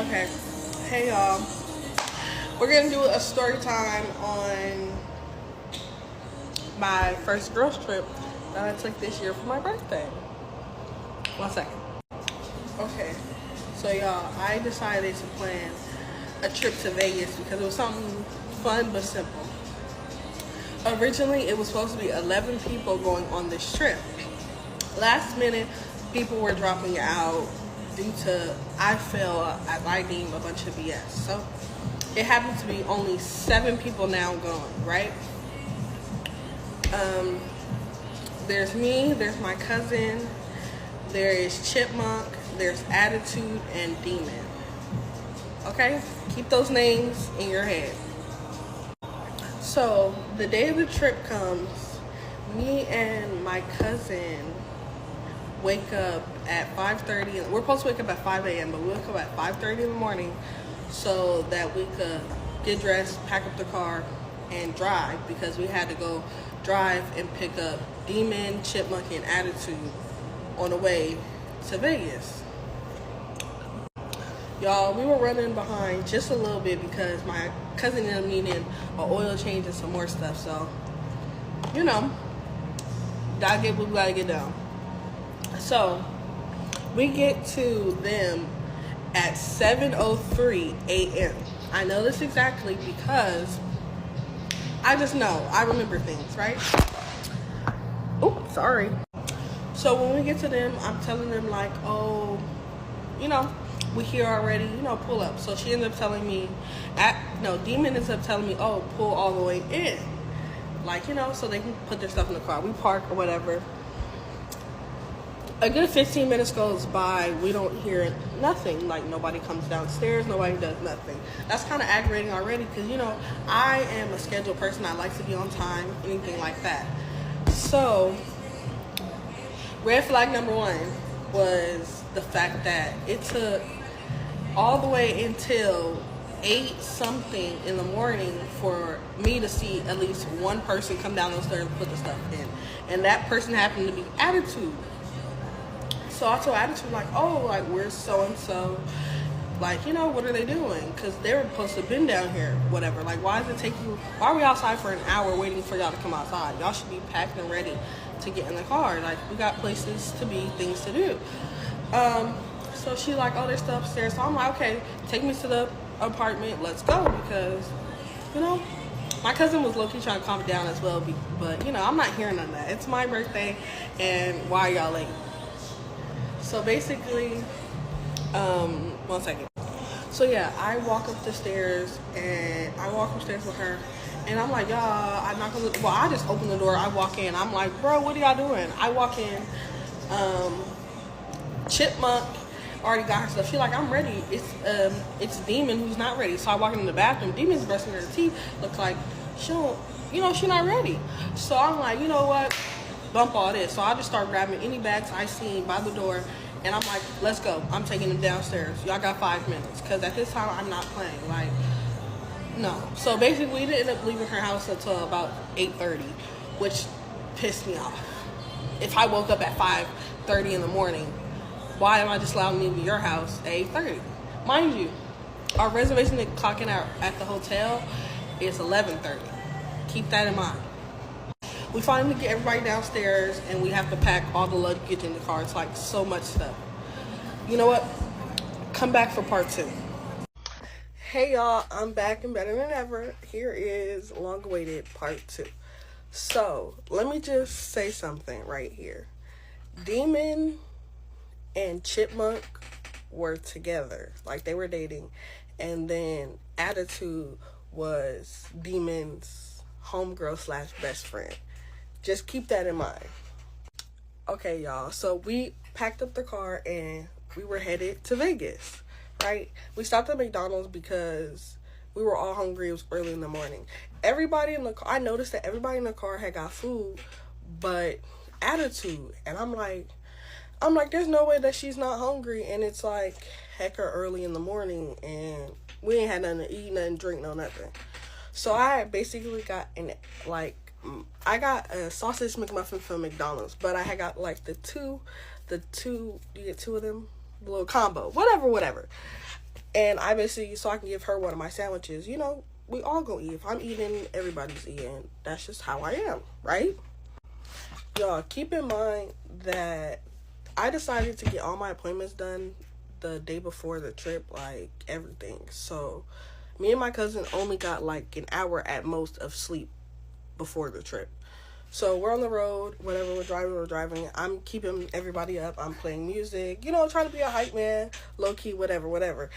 Okay. Hey y'all. We're gonna do a story time on my first girls trip that I took this year for my birthday. 1 second. Okay. So y'all, I decided to plan a trip to Vegas because it was something fun but simple. Originally, it was supposed to be 11 people going on this trip. Last minute, people were dropping out due to I feel as I deem a bunch of BS. So it happens to be only 7 people now going, right? There's me, there's my cousin, there is Chipmunk, there's Attitude, and Demon. Okay? Keep those names in your head. So the day of the trip comes, me and my cousin wake up at 5:30. We're supposed to wake up at 5 a.m., but we wake up at 5:30 in the morning so that we could get dressed, pack up the car, and drive because we had to go drive and pick up Demon, Chipmunk, and Attitude on the way to Vegas. Y'all, we were running behind just a little bit because my cousin ended up needing an oil change and some more stuff. So, gotta get what we gotta get done. So, we get to them at 7:03 a.m. I know this exactly because I just know. I remember things, right? Oh, sorry. So, when we get to them, I'm telling them, like, oh, we here already, pull up. So, she ends up telling me, Demon ends up telling me, oh, pull all the way in. Like, so they can put their stuff in the car. We park or whatever. A good 15 minutes goes by, we don't hear nothing. Like, nobody comes downstairs, nobody does nothing. That's kind of aggravating already because, I am a scheduled person. I like to be on time, anything like that. So, red flag number 1 was the fact that it took all the way until 8-something in the morning for me to see at least one person come down those stairs and put the stuff in. And that person happened to be Attitude. So I told Attitude, like, oh, like, where's so-and-so? Like, what are they doing? Because they were supposed to have been down here, whatever. Like, why are we outside for an hour waiting for y'all to come outside? Y'all should be packed and ready to get in the car. Like, we got places to be, things to do. So she like, oh, they're still upstairs. So I'm like, okay, take me to the apartment. Let's go. Because, my cousin was low-key trying to calm it down as well. But, I'm not hearing none of that. It's my birthday, and why are y'all late? So basically, 1 second. So yeah, I walk up the stairs with her, and I'm like, y'all, I'm not gonna. Well, I just open the door. I walk in. I'm like, bro, what are y'all doing? I walk in. Chipmunk already got her stuff. She like, I'm ready. It's Demon who's not ready. So I walk in the bathroom. Demon's brushing her teeth. Looks like she don't, she not ready. So I'm like, you know what? Bump all this. So I just start grabbing any bags I seen by the door, and I'm like, let's go. I'm taking them downstairs. Y'all got 5 minutes, because at this time I'm not playing. Like, no. So basically, we didn't end up leaving her house until about 8:30, which pissed me off. If I woke up at 5:30 in the morning, why am I just allowing me to be your house at 8:30? Mind you, our reservation to clock in at the hotel is 11:30. Keep that in mind. We finally get everybody downstairs, and we have to pack all the luggage in the car. It's like so much stuff. You know what? Come back for part 2. Hey y'all, I'm back and better than ever. Here is long-awaited part 2. So, let me just say something right here. Demon and Chipmunk were together. Like, they were dating. And then Attitude was Demon's homegirl / best friend. Just keep that in mind. Okay, y'all. So we packed up the car and we were headed to Vegas, right? We stopped at McDonald's because we were all hungry. It was early in the morning. Everybody in the car, I noticed that everybody in the car had got food, but Attitude. And I'm like, there's no way that she's not hungry. And it's like hecka early in the morning and we ain't had nothing to eat, nothing to drink, no nothing. So I basically got I got a sausage McMuffin from McDonald's, but I had got like the two, you get 2 of them, the little combo, whatever. And I basically, so I can give her one of my sandwiches. You know, we all gonna eat. If I'm eating, everybody's eating. That's just how I am, right? Y'all, keep in mind that I decided to get all my appointments done the day before the trip, like everything. So me and my cousin only got like an hour at most of sleep before the trip. So we're on the road, whatever, we're driving. I'm keeping everybody up. I'm playing music, you know, trying to be a hype man, low key, whatever.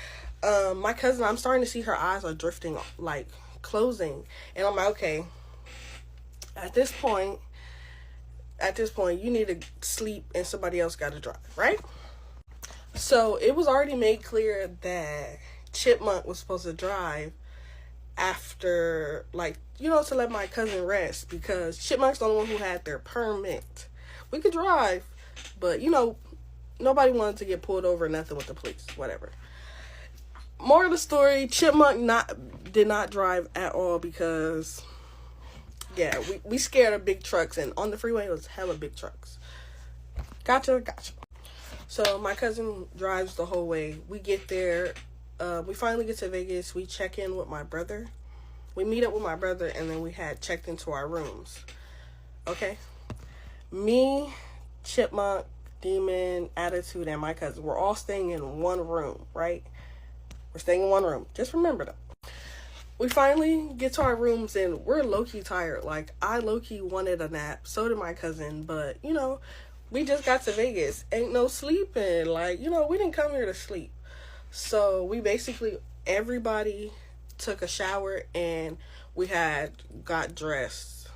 My cousin, I'm starting to see her eyes are drifting, like closing. And I'm like, okay, at this point, you need to sleep and somebody else got to drive, right? So it was already made clear that Chipmunk was supposed to drive after, like, you know, to let my cousin rest, because Chipmunk's the only one who had their permit. We could drive, but, you know, nobody wanted to get pulled over or nothing with the police, whatever. More of the story, Chipmunk did not drive at all because, yeah, we scared of big trucks, and on the freeway it was hella big trucks. Gotcha. So my cousin drives the whole way. We get there. We finally get to Vegas. We check in with my brother. We meet up with my brother, and then we had checked into our rooms. Okay? Me, Chipmunk, Demon, Attitude, and my cousin, we're all staying in one room, right? We're staying in one room. Just remember that. We finally get to our rooms, and we're low-key tired. Like, I low-key wanted a nap. So did my cousin. But, you know, we just got to Vegas. Ain't no sleeping. Like, you know, we didn't come here to sleep. So we basically, everybody took a shower, and we got dressed.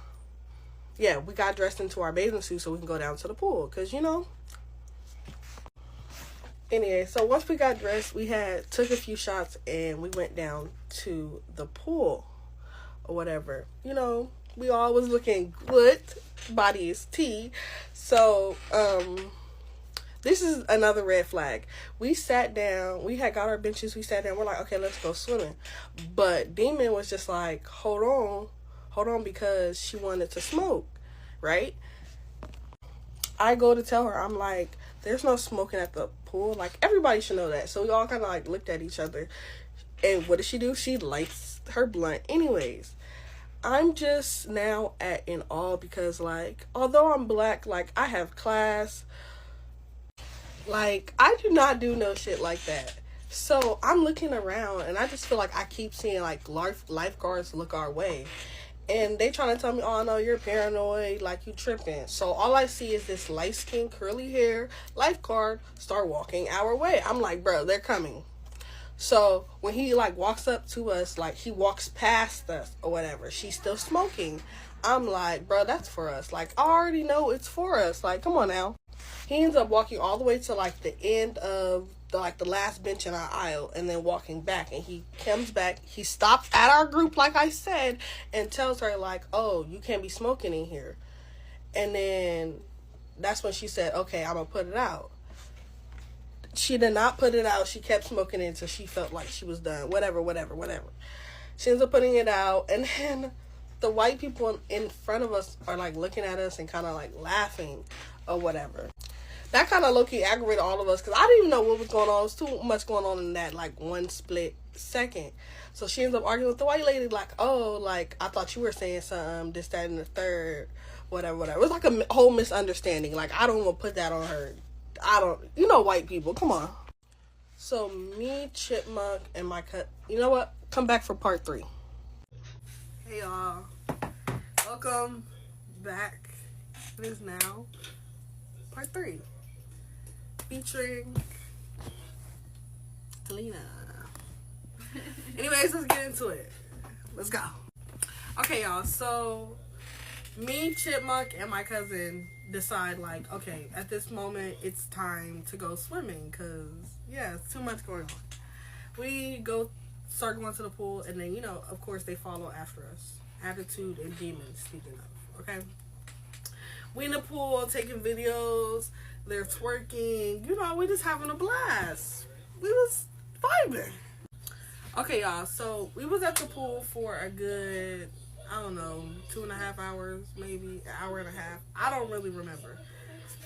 Yeah, we got dressed into our bathing suit so we can go down to the pool. Because, you know. Anyway, so once we got dressed, we took a few shots, and we went down to the pool or whatever. You know, we all was looking good. Body is tea. So, this is another red flag. We sat down. We had got our benches. We sat down. We're like, okay, let's go swimming. But Demon was just like, hold on, because she wanted to smoke, right? I go to tell her, I'm like, there's no smoking at the pool. Like, everybody should know that. So we all kind of like looked at each other. And what does she do? She lights her blunt. Anyways, I'm just now in awe because, like, although I'm black, like, I have class. Like, I do not do no shit like that. So I'm looking around, and I just feel like I keep seeing, like, lifeguards look our way. And they trying to tell me, oh, no, you're paranoid, like, you tripping. So all I see is this light-skinned, curly hair lifeguard start walking our way. I'm like, bro, they're coming. So when he, like, walks up to us, like, he walks past us or whatever, she's still smoking. I'm like, bro, that's for us. Like, I already know it's for us. Like, come on now. He ends up walking all the way to, like, the end of the last bench in our aisle, and then walking back, and he comes back, he stops at our group, like I said, and tells her, like, oh, you can't be smoking in here. And then that's when she said, okay, I'm gonna put it out. She did not put it out. She kept smoking it until she felt like she was done. Whatever. She ends up putting it out, and then the white people in front of us are, like, looking at us and kind of, like, laughing or whatever. That kind of low-key aggravated all of us because I didn't even know what was going on. There was too much going on in that, like, one split second. So she ends up arguing with the white lady, like, oh, like, I thought you were saying something, this, that, and the third, whatever. It was like a whole misunderstanding. Like, I don't want to put that on her. You know, white people, come on. So me, Chipmunk, and my you know what? Come back for part 3. Hey, y'all. Welcome back. It is now part 3. Featuring Talina. Anyways, let's get into it. Let's go. Okay, y'all. So, me, Chipmunk, and my cousin decide, like, okay, at this moment, it's time to go swimming. Because, yeah, it's too much going on. We start going to the pool. And then, you know, of course, they follow after us. Attitude and Demon, speaking of. Okay? We in the pool taking videos. They're twerking. You know, we just having a blast. We was vibing. Okay, y'all. So we was at the pool for a good, I don't know, 2.5 hours, maybe an hour and a half. I don't really remember.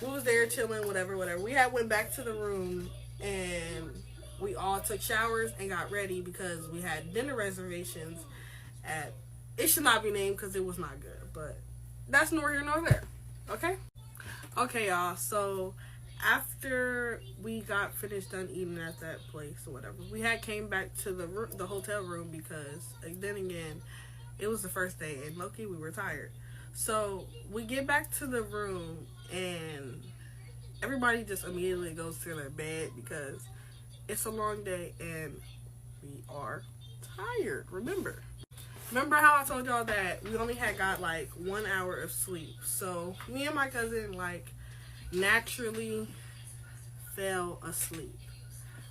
We was there chilling, whatever. We went back to the room, and we all took showers and got ready because we had dinner reservations at, it should not be named because it was not good, but that's nor here nor there. Okay? Okay, y'all. So after we got finished done eating at that place or whatever, we had came back to the hotel room because then again, it was the first day and low-key we were tired. So we get back to the room and everybody just immediately goes to their bed because it's a long day and we are tired. Remember how I told y'all that we only had got like 1 hour of sleep. So me and my cousin like naturally fell asleep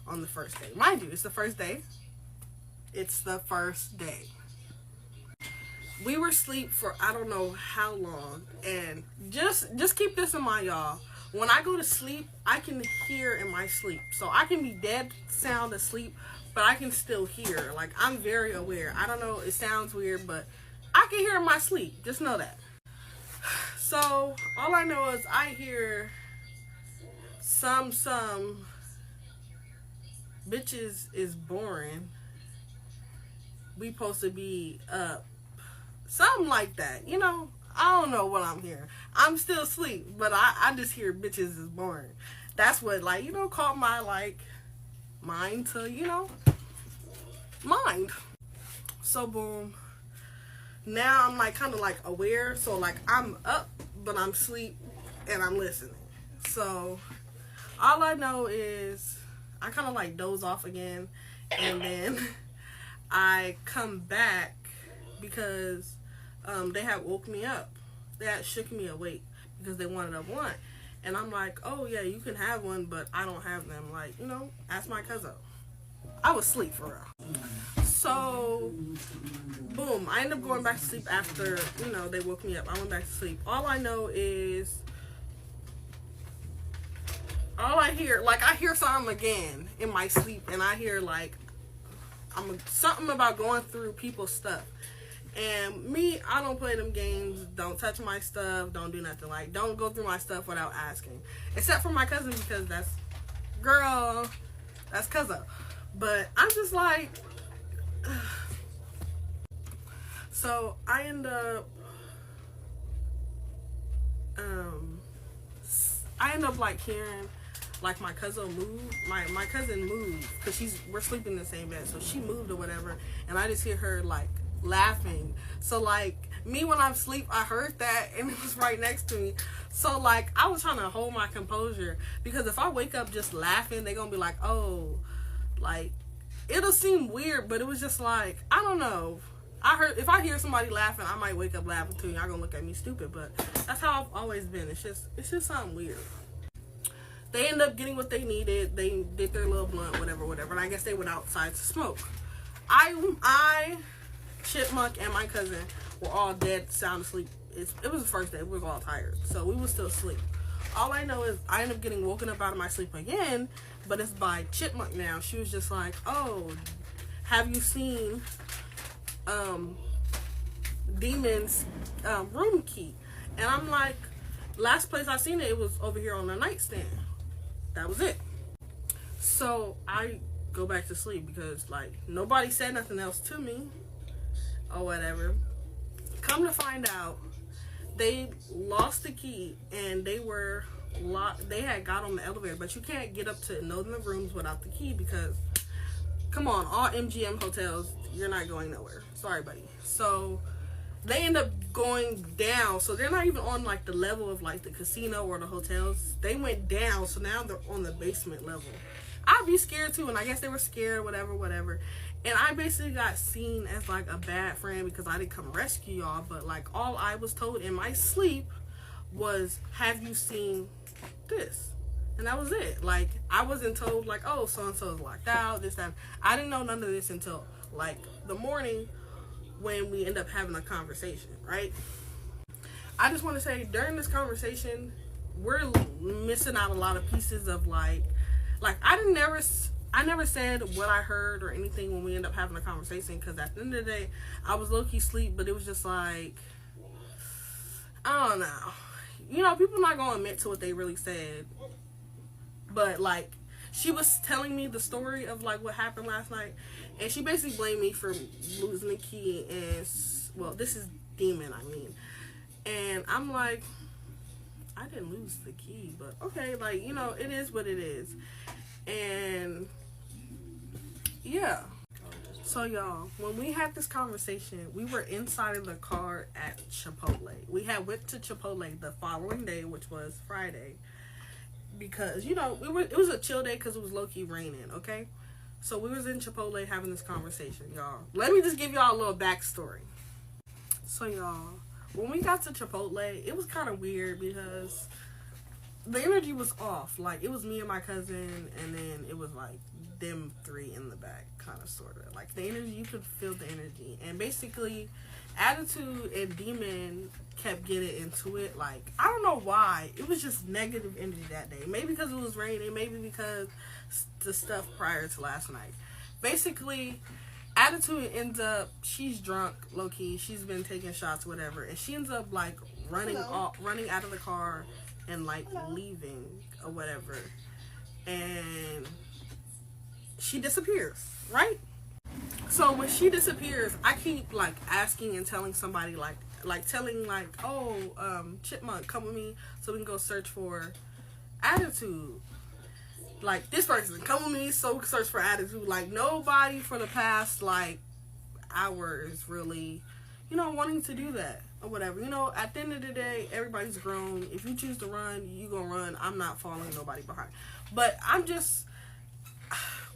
on the first day. Mind you, it's the first day. It's the first day. We were asleep for I don't know how long, and just keep this in mind, y'all. When I go to sleep, I can hear in my sleep. So I can be dead sound asleep, but I can still hear. Like, I'm very aware. I don't know, it sounds weird, but I can hear in my sleep. Just know that. So all I know is I hear some bitches is boring. We supposed to be up. Something like that, you know. I don't know what I'm hearing. I'm still asleep, but I just hear bitches is boring. That's what, like, you know, caught my, like, mind to, you know, mind. So, boom. Now I'm, like, kind of, like, aware. So, like, I'm up, but I'm asleep, and I'm listening. So, all I know is I kind of, like, doze off again, and then I come back because they had woke me up. They had shook me awake because they wanted a blunt. And I'm like, oh yeah, you can have one, but I don't have them. Like, you know, ask my cousin. I was asleep for real. So, boom, I ended up going back to sleep after, you know, they woke me up. I went back to sleep. All I know is, all I hear, like, I hear something again in my sleep, and I hear, like, something about going through people's stuff. And me, I don't play them games. Don't touch my stuff. Don't do nothing. Like, don't go through my stuff without asking. Except for my cousin, because that's, girl, that's cousin. But I'm just like, so I end up, like hearing, like, my cousin move. My cousin moved because we're sleeping in the same bed, so she moved or whatever, and I just hear her like laughing. So like me, when I'm asleep, I heard that and it was right next to me. So like I was trying to hold my composure, because if I wake up just laughing, they're gonna be like, oh, like, it'll seem weird, but it was just like, I don't know. If I hear somebody laughing, I might wake up laughing too. Y'all gonna look at me stupid, but that's how I've always been. It's just something weird. They ended up getting what they needed. They did their little blunt, whatever. And I guess they went outside to smoke. I, Chipmunk, and my cousin were all dead, sound asleep. It was the first day. We were all tired, so we were still asleep. All I know is I ended up getting woken up out of my sleep again, but it's by Chipmunk now. She was just like, oh, have you seen Demon's room key? And I'm like, last place I seen it, it was over here on the nightstand. That was it. So I go back to sleep because, like, nobody said nothing else to me or whatever. Come to find out, they lost the key and they were locked. They had got on the elevator, but you can't get up to no of the rooms without the key because, come on, all MGM hotels, you're not going nowhere. Sorry, buddy. So they end up going down, so they're not even on like the level of like the casino or the hotels. They went down, so now they're on the basement level. I'd be scared too, and I guess they were scared, whatever. And I basically got seen as like a bad friend because I didn't come rescue y'all, but like all I was told in my sleep was, have you seen this? And that was it. Like, I wasn't told like, oh, so and so is locked out, this, that. I didn't know none of this until like the morning when we end up having a conversation, right? I just want to say, during this conversation, we're missing out a lot of pieces of like I never said what I heard or anything when we end up having a conversation, because at the end of the day, I was low-key asleep, but it was just like, I don't know. You know, people not gonna admit to what they really said, but like, she was telling me the story of like what happened last night, and she basically blamed me for losing the key. And well, this is Demon, I mean, and I'm like, I didn't lose the key, but okay, like, you know, it is what it is. And yeah, so y'all, when we had this conversation, we were inside of the car at Chipotle. We had went to Chipotle the following day, which was Friday, because, you know, it was a chill day because it was low-key raining, okay? So we was in Chipotle having this conversation, y'all. Let me just give y'all a little backstory. So y'all, when we got to Chipotle, it was kind of weird because the energy was off. Like, it was me and my cousin, and then it was like them three in the back, kind of, sort of. Like, the energy, you could feel the energy. And basically, Attitude and Demon kept getting into it. Like, I don't know why. It was just negative energy that day. Maybe because it was raining, maybe because the stuff prior to last night. Basically, Attitude ends up, she's drunk, low-key. She's been taking shots, whatever. And she ends up, like, running out of the car and, like, leaving or whatever. And she disappears, right? So when she disappears, I keep, like, asking and telling somebody, telling, oh, Chipmunk, come with me so we can go search for Attitude. Like, this person, come with me so we can search for Attitude. Like, nobody for the past, like, hour is really, you know, wanting to do that or whatever. You know, at the end of the day, everybody's grown. If you choose to run, you gonna run. I'm not following nobody behind. But I'm just,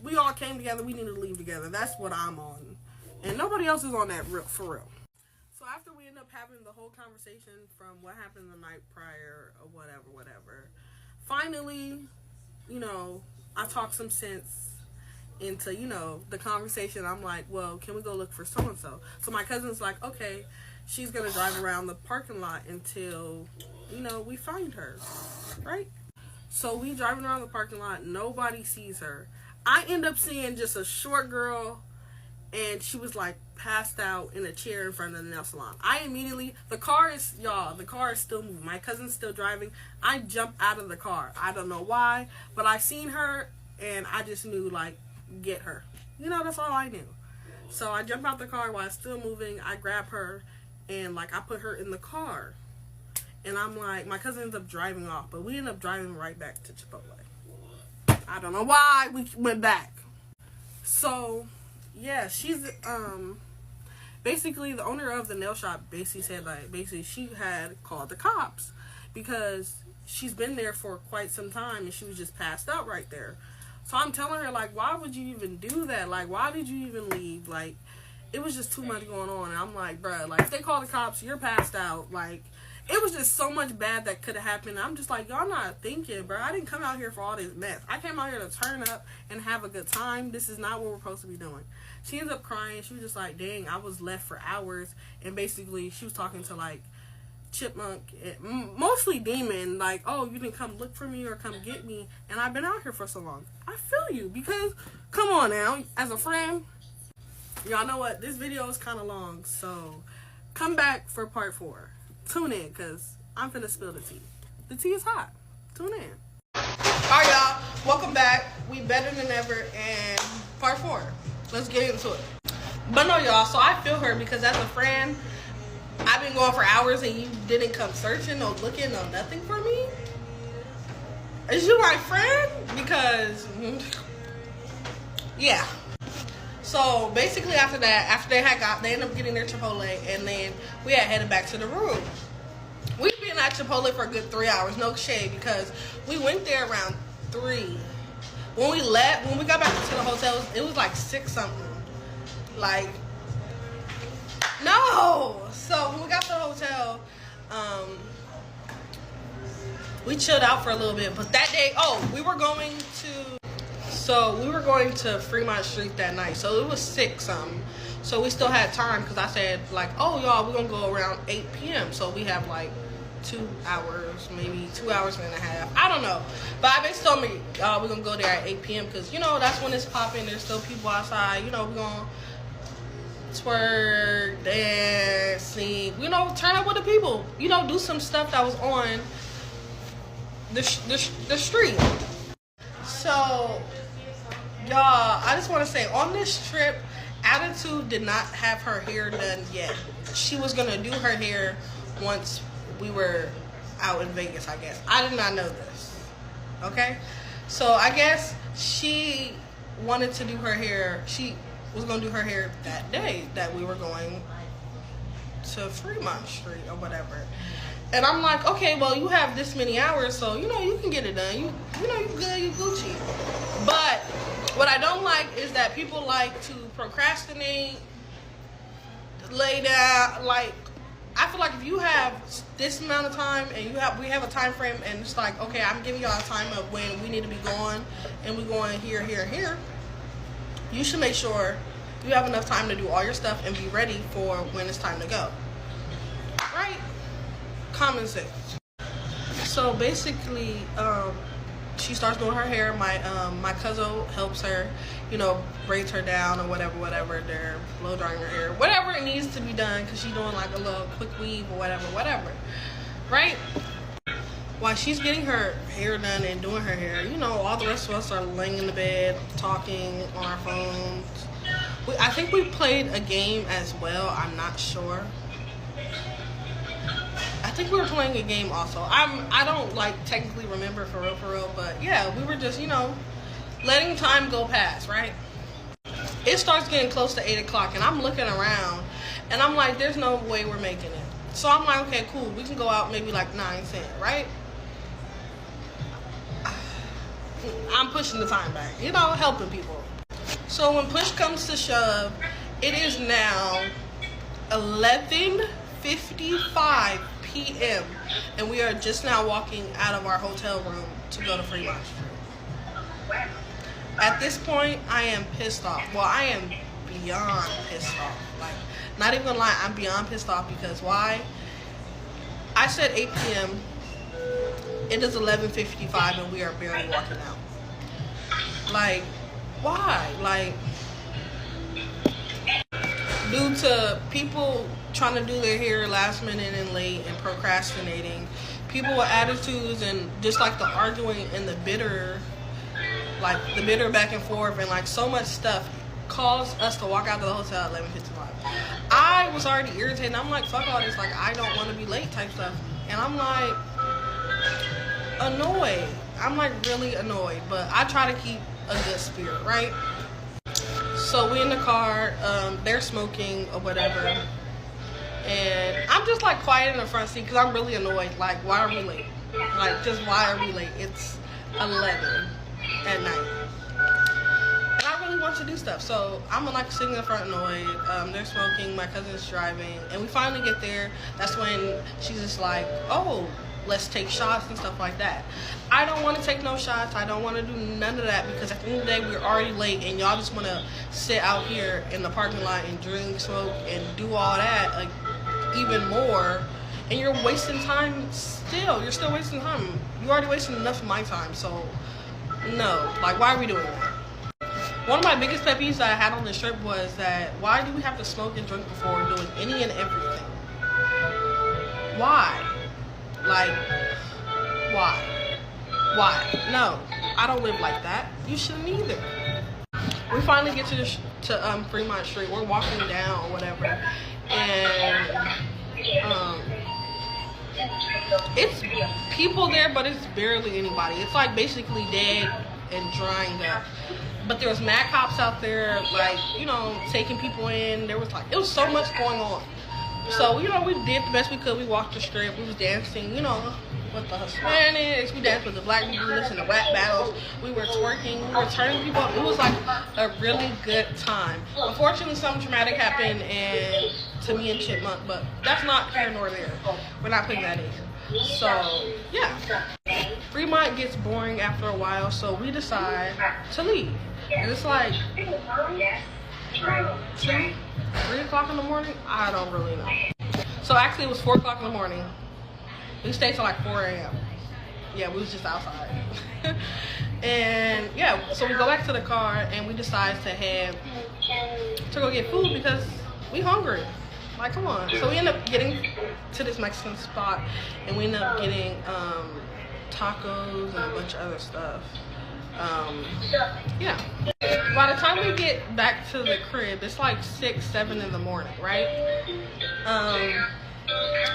we all came together. We need to leave together. That's what I'm on. And nobody else is on that for real. So after we end up having the whole conversation from what happened the night prior or whatever, finally, you know, I talked some sense into, you know, the conversation. I'm like, well, can we go look for so-and-so? So my cousin's like, okay, she's going to drive around the parking lot until, you know, we find her, right? So we driving around the parking lot. Nobody sees her. I end up seeing just a short girl, and she was, like, passed out in a chair in front of the nail salon. I immediately, the car is still moving. My cousin's still driving. I jumped out of the car. I don't know why, but I seen her, and I just knew, like, get her. You know, that's all I knew. So I jumped out the car while it's still moving. I grab her, and, like, I put her in the car. And I'm like, my cousin ends up driving off, but we end up driving right back to Chipotle. I don't know why we went back. So, yeah, she's, basically the owner of the nail shop basically said, like, she had called the cops because she's been there for quite some time and she was just passed out right there. So I'm telling her, like, why would you even do that? Like, why did you even leave? Like, it was just too much going on. And I'm like, bruh, like, if they call the cops, you're passed out. Like, it was just so much bad that could have happened. I'm just like, y'all not thinking, bro. I didn't come out here for all this mess. I came out here to turn up and have a good time. This is not what we're supposed to be doing. She ends up crying. She was just like, dang, I was left for hours. And basically, she was talking to, like, Chipmunk, mostly Demon, like, oh, you didn't come look for me or come get me. And I've been out here for so long. I feel you because, come on now, as a friend, y'all know what? This video is kind of long. So, come back for part 4. Tune in, because I'm finna spill the tea. The tea is hot. Tune in. Alright, y'all. Welcome back. We better than ever. And part 4. Let's get into it. But no, y'all. So I feel her because as a friend, I've been going for hours and you didn't come searching or looking or nothing for me. Is you my friend? Because, yeah. So basically after that, after they ended up getting their Chipotle, and then we had headed back to the room. We've been at Chipotle for a good 3 hours, no shade, because we went there around 3. When we got back to the hotel, it was like 6 something. Like, no. So when we got to the hotel, we chilled out for a little bit. But that day, we were going to Fremont Street that night. So it was 6 something. So we still had time because I said, like, oh, y'all, we're going to go around 8 p.m. So we have, like, 2 hours, maybe 2 hours and a half. I don't know. But I basically told me, we're going to go there at 8 p.m. because, you know, that's when it's popping. There's still people outside. You know, we're going to twerk, dance, sing. You know, turn up with the people. You know, do some stuff that was on the street. So, y'all, I just want to say, on this trip, Attitude did not have her hair done yet. She was going to do her hair once we were out in Vegas, I guess. I did not know this. Okay? So, I guess she wanted to do her hair. She was going to do her hair that day that we were going to Fremont Street or whatever. And I'm like, okay, well, you have this many hours, so, you know, you can get it done. You know, you good, you Gucci. But what I don't like is that people like to procrastinate, lay down. Like, I feel like if you have this amount of time and we have a time frame, and it's like, okay, I'm giving y'all a time of when we need to be going, and we're going here, here, here, you should make sure you have enough time to do all your stuff and be ready for when it's time to go. Right? Common sense. So basically, she starts doing her hair. My cousin helps her, you know, braids her down or whatever. They're blow drying her hair, whatever it needs to be done, because she's doing like a little quick weave or whatever. Right? While she's getting her hair done and doing her hair, you know, all the rest of us are laying in the bed, talking on our phones. I think we played a game as well. I'm not sure. I think we were playing a game also. I don't like technically remember for real, but yeah, we were just, you know, letting time go past, right? It starts getting close to 8 o'clock, and I'm looking around, and I'm like, there's no way we're making it. So I'm like, okay, cool, we can go out maybe like 9, 10, right? I'm pushing the time back, you know, helping people. So when push comes to shove, it is now 11:55 p.m. and we are just now walking out of our hotel room to go to Fremont Street. At this point, I am pissed off. Well, I am beyond pissed off. Like, not even gonna lie, I'm beyond pissed off because why? I said 8 p.m. It is 11:55 and we are barely walking out. Like, why? Like, due to people trying to do their hair last minute and late and procrastinating, people with attitudes and just like the arguing and the bitter back and forth and like so much stuff caused us to walk out of the hotel at 11:55. I was already irritated. I'm like, fuck all this, like, I don't want to be late type stuff. And I'm like annoyed. I'm like really annoyed, but I try to keep a good spirit, right? So we in the car, they're smoking or whatever, and I'm just like quiet in the front seat because I'm really annoyed. Like, why are we late? Like, just why are we late? It's 11 at night, and I really want to do stuff. So I'm like sitting in the front annoyed. They're smoking. My cousin's driving, and we finally get there. That's when she's just like, oh, let's take shots and stuff like that. I don't want to take no shots. I don't want to do none of that because at the end of the day, we're already late and y'all just want to sit out here in the parking lot and drink, smoke, and do all that, like, even more. And you're wasting time still. You're still wasting time. You already wasted enough of my time, so no. Like, why are we doing that? One of my biggest pet peeves that I had on this trip was that why do we have to smoke and drink before doing any and everything? Why? Like, why? Why? No, I don't live like that. You shouldn't either. We finally get to Fremont Street. We're walking down or whatever, and it's people there, but it's barely anybody. It's like basically dead and drying up. But there was mad cops out there, like, you know, taking people in. There was like, it was so much going on. So, you know, we did the best we could. We walked the strip. We was dancing, you know, with the Hispanics. We danced with the black people, listening to rap battles. We were twerking. We were turning people up. It was like a really good time. Unfortunately, something traumatic happened to me and Chipmunk, but that's not here nor there. We're not putting that in here. So, yeah. Fremont gets boring after a while, so we decide to leave. And it's like 3 o'clock in the morning? I don't really know. So actually it was 4 o'clock in the morning. We stayed till like 4 a.m. Yeah, we was just outside. And yeah, so we go back to the car and we decide to head to go get food because we hungry. Like, come on. So we end up getting to this Mexican spot and we end up getting tacos and a bunch of other stuff. Yeah. By the time we get back to the crib, it's like 6, 7 in the morning, right?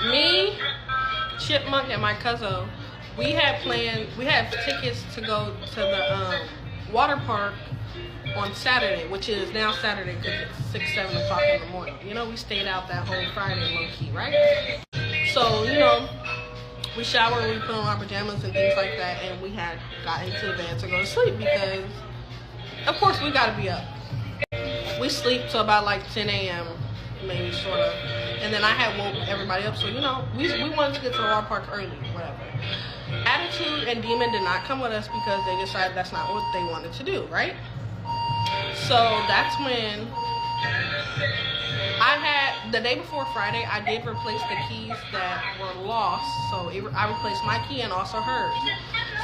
Me, Chipmunk, and my cousin, we had tickets to go to the water park on Saturday, which is now Saturday because it's 6, 7 o'clock in the morning. You know, we stayed out that whole Friday low key, right? So, you know, we showered, we put on our pajamas and things like that, and we had got into the bed to go to sleep because, of course, we gotta be up. We sleep till about like 10 a.m. maybe, sort of. And then I had woke everybody up, so, you know, we wanted to get to the water park early, whatever. Attitude and Demon did not come with us because they decided that's not what they wanted to do, right? So that's when the day before Friday, I did replace the keys that were lost. So I replaced my key and also hers.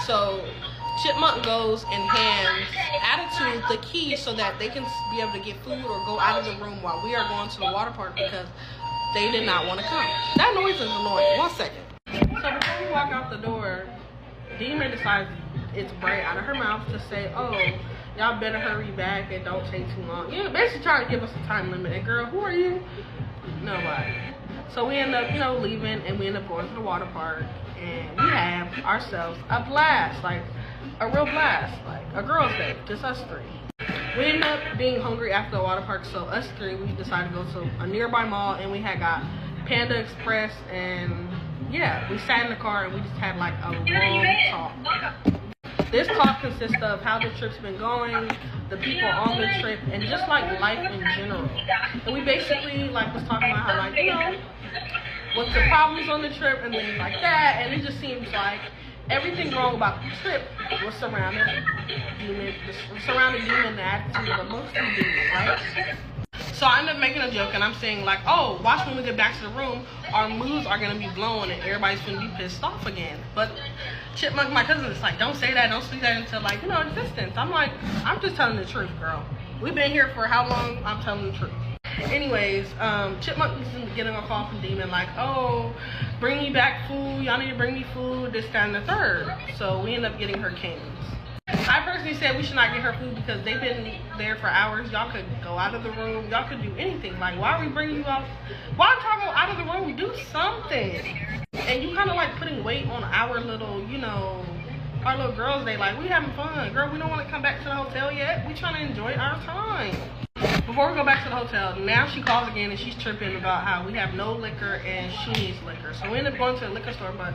So Chipmunk goes and hands Attitude the key so that they can be able to get food or go out of the room while we are going to the water park because they did not want to come. That noise is annoying. 1 second. So before we walk out the door, Demon decides it's bright out of her mouth to say, oh, y'all better hurry back and don't take too long. You know, basically trying to give us a time limit. And girl, who are you? Nobody. So we end up, you know, leaving and we end up going to the water park and we have ourselves a blast, like a real blast, like a girls' day, just us three. We ended up being hungry after the water park, so us three, we decided to go to a nearby mall and we had got Panda Express and yeah, we sat in the car and we just had like a long talk. This talk consists of how the trip's been going, the people on the trip, and just like life in general. And we basically like was talking about how like, you know, what's the problems on the trip and things like that. And it just seems like everything wrong about the trip was surrounding Demon and Attitude, but mostly Demon, right? So I ended up making a joke and I'm saying like, oh, watch when we get back to the room, our moods are gonna be blown and everybody's gonna be pissed off again. But Chipmunk, my cousin, is like, don't say that, don't speak that into like, you know, existence. I'm like, I'm just telling the truth, girl. We've been here for how long? I'm telling the truth. Anyways, Chipmunk is getting a call from Demon like, oh, bring me back food, y'all need to bring me food, this, that, and the third. So we end up getting her canes. I personally said we should not get her food because they've been there for hours. Y'all could go out of the room. Y'all could do anything. Like, why are we bringing you out? Why don't y'all go out of the room? Do something. And you kind of like putting weight on our little, you know, our little girls' day. Like, we having fun. Girl, we don't want to come back to the hotel yet. We trying to enjoy our time. Before we go back to the hotel, now she calls again and she's tripping about how we have no liquor and she needs liquor. So we end up going to a liquor store, but,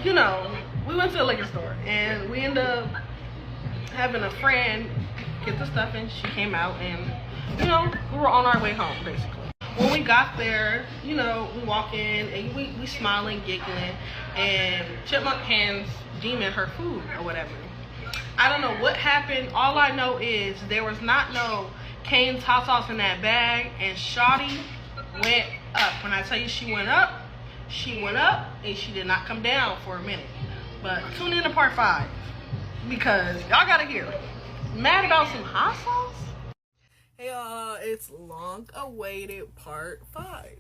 you know, we went to a liquor store and we ended up having a friend get the stuff and she came out and, you know, we were on our way home basically. When we got there, you know, we walk in and we smiling, giggling, and Chipmunk hands Demon her food or whatever. I don't know what happened. All I know is there was not no Cane's hot sauce in that bag and Shawty went up. When I tell you she went up and she did not come down for a minute. But tune in to part 5 because y'all gotta hear it. Mad about some hot sauce? Hey y'all, it's long awaited part 5.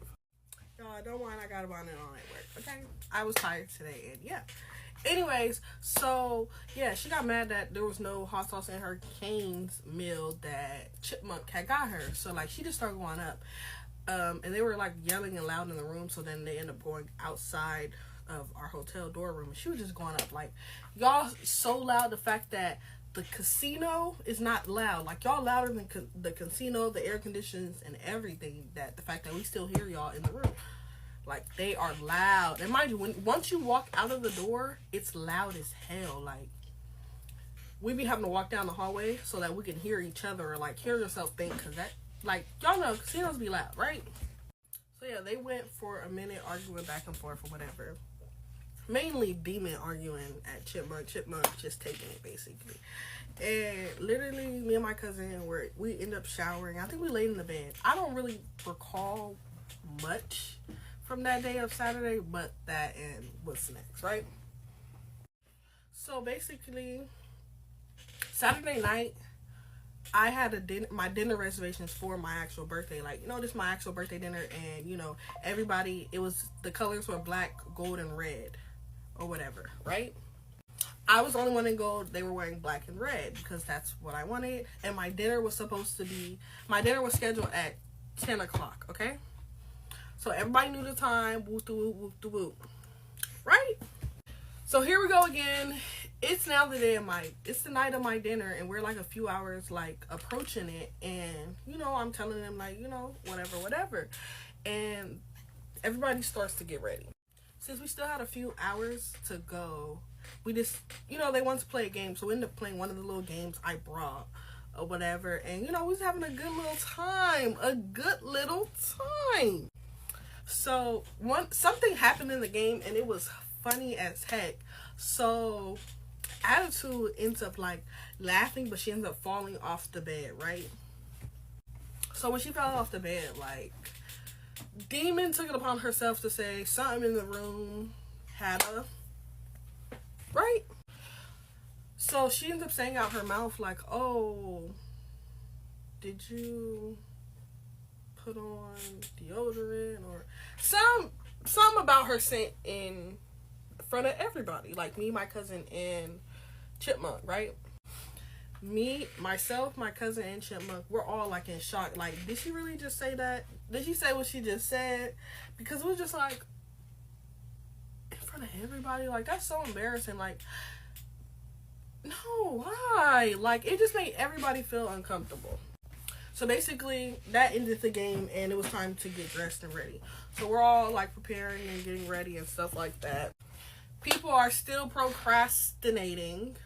Y'all don't mind, I got a bonnet on at work, okay? I was tired today and yeah. Anyways, so yeah, she got mad that there was no hot sauce in her Cane's meal that Chipmunk had got her. So like she just started going up. And they were like yelling and loud in the room, so then they ended up going outside of our hotel door room and she was just going up like, y'all so loud, the fact that the casino is not loud, like y'all louder than the casino, the air conditions and everything, that the fact that we still hear y'all in the room, like they are loud. And mind you, once you walk out of the door, it's loud as hell. Like we be having to walk down the hallway so that we can hear each other or like hear yourself think, because that, like, y'all know casinos be loud, right? So yeah, they went for a minute arguing back and forth or whatever. Mainly Demon arguing at Chipmunk just taking it basically. And literally me and my cousin we end up showering. I think we laid in the bed. I don't really recall much from that day of Saturday, but that and what's next, right? So basically Saturday night I had my dinner reservations for my actual birthday. Like, you know, this is my actual birthday dinner and, you know, everybody, the colors were black, gold, and red or whatever, right? I was the only one in gold. They were wearing black and red because that's what I wanted. And my dinner was scheduled at 10 o'clock, okay? So everybody knew the time. Whoop the whoop, whoop the whoop. Right? So here we go again. It's now it's the night of my dinner, and we're like a few hours like approaching it. And, you know, I'm telling them like, you know, whatever. And everybody starts to get ready. Since we still had a few hours to go, we just, you know, they wanted to play a game. So we ended up playing one of the little games I brought or whatever. And, you know, we was having a good little time. So something happened in the game, and it was funny as heck. So Attitude ends up like laughing, but she ends up falling off the bed, right? So when she fell off the bed, like, Demon took it upon herself to say something in the room had a, right? So she ends up saying out her mouth like, oh, did you put on deodorant or some about her scent in front of everybody, like me, my cousin, and Chipmunk, right? Me, myself, my cousin, and Chipmunk, we're all like in shock. Like, did she really just say that? Did she say what she just said? Because it was just like in front of everybody. Like, that's so embarrassing. Like, no, why? Like, it just made everybody feel uncomfortable. So basically, that ended the game, and it was time to get dressed and ready. So we're all like preparing and getting ready and stuff like that. People are still procrastinating.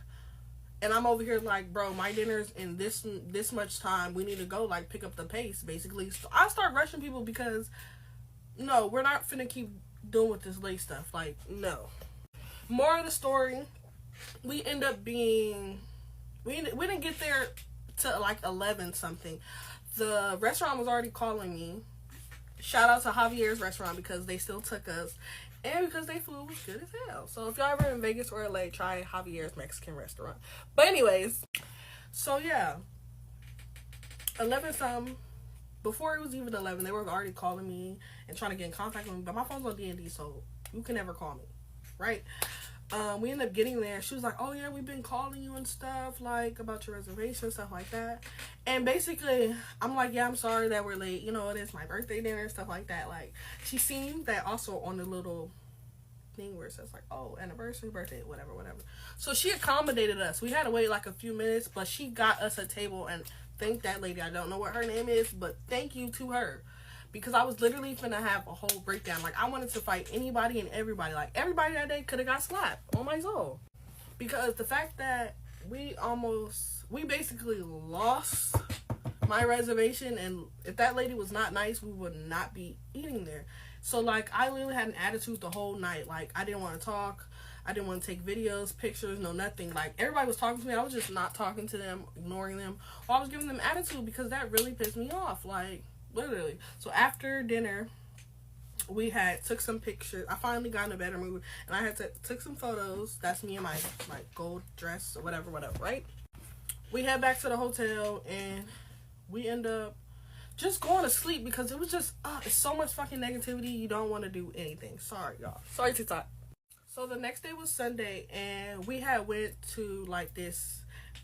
And I'm over here like, bro, my dinner's in this much time. We need to go, like, pick up the pace, basically. So I start rushing people because, no, we're not finna keep doing with this late stuff. Like, no. More of the story, we end up being, we didn't get there to like 11 something. The restaurant was already calling me. Shout out to Javier's restaurant because they still took us. And because they food was good as hell. So if y'all ever in Vegas or LA, try Javier's Mexican restaurant. But anyways, so yeah. 11 something. Before it was even 11, they were already calling me and trying to get in contact with me. But my phone's on D&D, so you can never call me. Right? We ended up getting there. She was like, oh yeah, we've been calling you and stuff, like, about your reservation, stuff like that. And basically, I'm like, yeah, I'm sorry that we're late. You know, it is my birthday dinner, stuff like that. Like, she seen that also on the little thing where it says, like, oh, anniversary, birthday, whatever. So she accommodated us. We had to wait, like, a few minutes, but she got us a table, and thank that lady. I don't know what her name is, but thank you to her. Because I was literally finna have a whole breakdown. Like, I wanted to fight anybody and everybody. Like, everybody that day could have got slapped on my soul. Because the fact that we basically lost my reservation. And if that lady was not nice, we would not be eating there. So, like, I literally had an attitude the whole night. Like, I didn't want to talk. I didn't want to take videos, pictures, no nothing. Like, everybody was talking to me. I was just not talking to them, ignoring them. Or I was giving them attitude because that really pissed me off. Like, literally. So after dinner, we took some pictures. I finally got in a better mood, and I took some photos. That's me in my gold dress or whatever, right? We head back to the hotel, and we end up just going to sleep because it was just it's so much fucking negativity. You don't want to do anything. Sorry, y'all. Sorry, TikTok. So the next day was Sunday, and we went to like this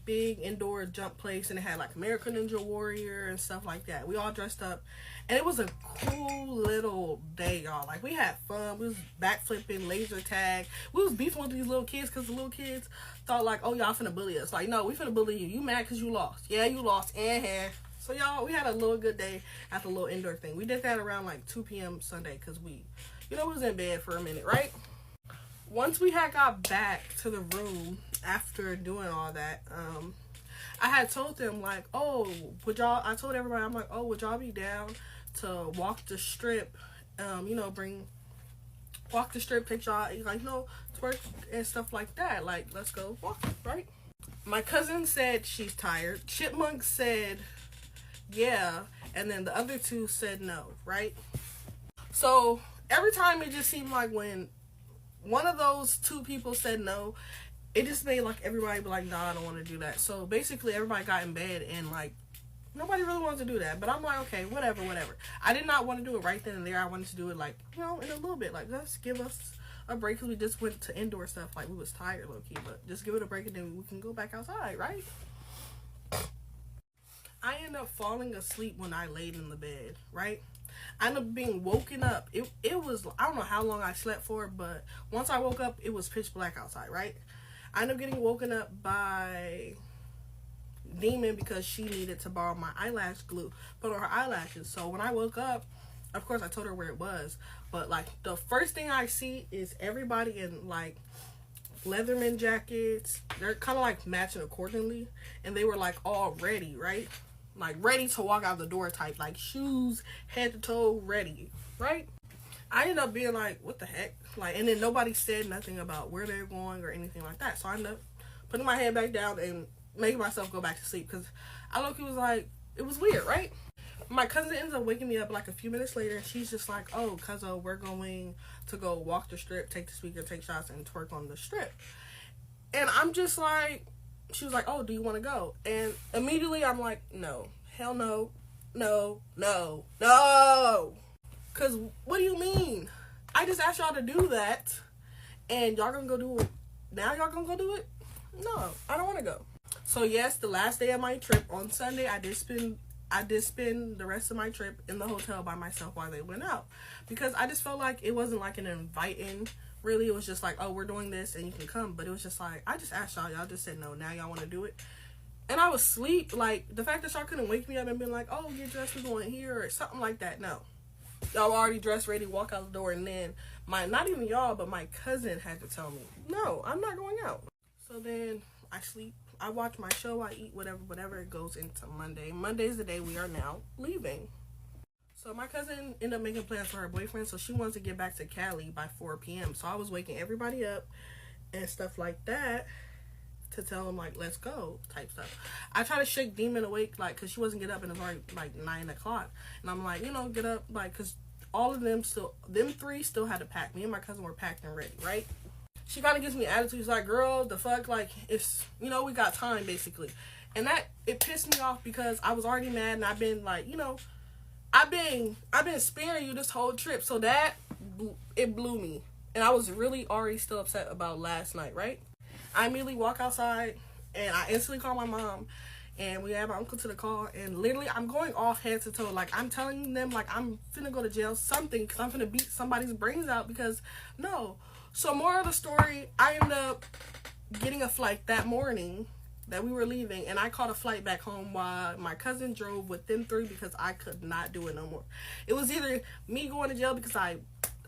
big indoor jump place, and it had like American Ninja Warrior and stuff like that. We all dressed up, and it was a cool little day, y'all. Like, we had fun. We was backflipping, laser tag. We was beefing with these little kids because the little kids thought like, oh, y'all finna bully us. Like, no, we finna bully you. You mad because you lost. Yeah, you lost. So y'all, we had a little good day at the little indoor thing. We did that around like 2 p.m. Sunday because we was in bed for a minute, right? Once we had got back to the room after doing all that, I had told them, like, oh, I told everybody, I'm like, oh, would y'all be down to walk the strip, walk the strip, take y'all, like, twerk and stuff like that. Like, let's go walk, right? My cousin said she's tired. Chipmunk said, yeah. And then the other two said no, right? So every time it just seemed like when one of those two people said no, it just made like everybody be like, nah, I don't want to do that. So basically everybody got in bed, and like nobody really wanted to do that. But I'm like, okay, whatever. I did not want to do it right then and there. I wanted to do it like, in a little bit. Like, let's give us a break because we just went to indoor stuff. Like, we was tired, low-key. But just give it a break and then we can go back outside, right? I ended up falling asleep when I laid in the bed, right? I ended up being woken up. It was, I don't know how long I slept for, but once I woke up, it was pitch black outside, right? I ended up getting woken up by Demon because she needed to borrow my eyelash glue, put on her eyelashes. So when I woke up, of course I told her where it was, but like the first thing I see is everybody in like Leatherman jackets. They're kind of like matching accordingly, and they were like all ready, right? Like ready to walk out the door type, like shoes head to toe ready, right? I ended up being like, what the heck? Like, and then nobody said nothing about where they're going or anything like that. So I ended up putting my head back down and making myself go back to sleep because I look, it was like, it was weird, right? My cousin ends up waking me up like a few minutes later, and she's just like, oh, cuzzo, we're going to go walk the strip, take the speaker, take shots, and twerk on the strip. And I'm just like, she was like, oh, do you want to go? And immediately I'm like, no, hell no, no, no, no. Because what do you mean? I just asked y'all to do that, and y'all gonna go do it. Now y'all gonna go do it? No, I don't want to go. So yes, the last day of my trip on Sunday, I did spend the rest of my trip in the hotel by myself while they went out, because I just felt like it wasn't like an inviting. Really, it was just like, oh, we're doing this and you can come. But it was just like, I just asked y'all just said no. Now y'all want to do it, and I was asleep. Like, the fact that y'all couldn't wake me up and be like, oh, get dressed, we're going here or something like that. No, y'all were already dressed, ready, walk out the door, and then not even y'all, but my cousin had to tell me, no, I'm not going out. So then I sleep, I watch my show, I eat, whatever, it goes into Monday. Monday's the day we are now leaving. So my cousin ended up making plans for her boyfriend, so she wants to get back to Cali by 4 p.m. So I was waking everybody up and stuff like that to tell them, like, let's go type stuff. I try to shake Demon awake, like, because she wasn't get up, and it was already like 9 o'clock. And I'm like, you know, get up, like, because all of them three still had to pack. Me and my cousin were packed and ready, right? She kind of gives me attitude. She's like, girl, the fuck, like, it's, you know, we got time, basically. And that, it pissed me off because I was already mad, and I've been, like, you know, I've been sparing you this whole trip. So that, it blew me. And I was really already still upset about last night, right? I immediately walk outside, and I instantly call my mom, and we add my uncle to the call, and literally, I'm going off head to toe. Like, I'm telling them, like, I'm finna go to jail, something, because I'm finna beat somebody's brains out, because, no. So, more of the story, I ended up getting a flight that morning that we were leaving, and I caught a flight back home while my cousin drove with them three because I could not do it no more. It was either me going to jail because I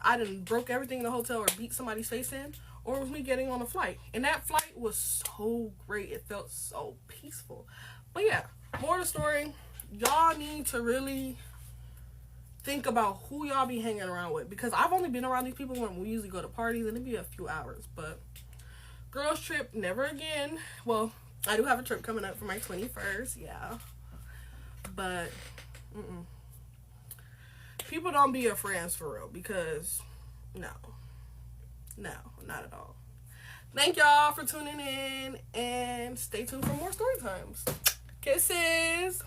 done broke everything in the hotel or beat somebody's face in, or it was me getting on a flight. And that flight was so great. It felt so peaceful. But yeah, more of the story, y'all need to really think about who y'all be hanging around with, because I've only been around these people when we usually go to parties, and it'd be a few hours. But girls trip, never again. Well, I do have a trip coming up for my 21st, yeah. But people don't be your friends for real, because no, not at all. Thank y'all for tuning in, and stay tuned for more story times. Kisses.